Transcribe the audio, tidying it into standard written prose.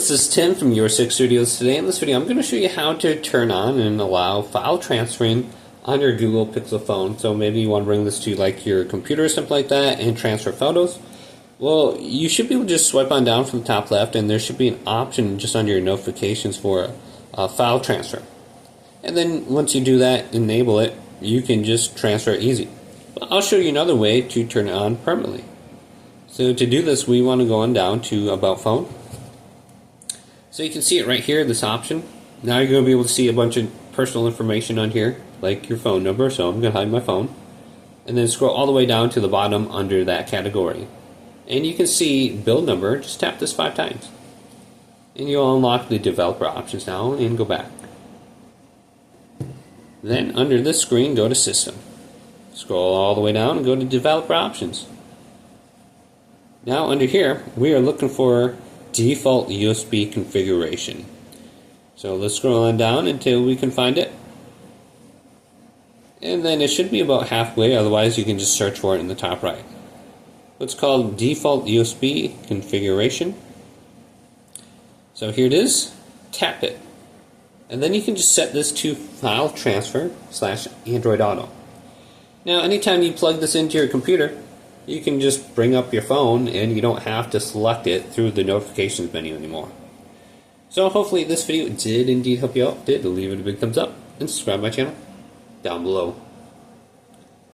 this is Tim from Your Six Studios. Today in this video I'm going to show you how to turn on and allow file transferring on your Google Pixel phone. So maybe you want to bring this to like your computer or something like that and transfer photos. Well, you should be able to just swipe on down from the top left and there should be an option just under your notifications for file transfer. And then once you do that, enable it, you can just transfer it easy. But I'll show you another way to turn it on permanently. So to do this, we want to go on down to About Phone. So you can see it right here, this option. Now you're going to be able to see a bunch of personal information on here, like your phone number, so I'm going to hide my phone. And then scroll all the way down to the bottom under that category. And you can see build number, just tap this 5 times. And you'll unlock the developer options now and go back. Then under this screen, go to System. Scroll all the way down and go to Developer Options. Now under here, we are looking for default USB configuration. So let's scroll on down until we can find it. And then it should be about halfway, otherwise you can just search for it in the top right. It's called default USB configuration. So here it is, tap it. And then you can just set this to file transfer / Android Auto. Now anytime you plug this into your computer, you can just bring up your phone and you don't have to select it through the notifications menu anymore. So hopefully this video did indeed help you out. Leave it a big thumbs up and subscribe to my channel down below.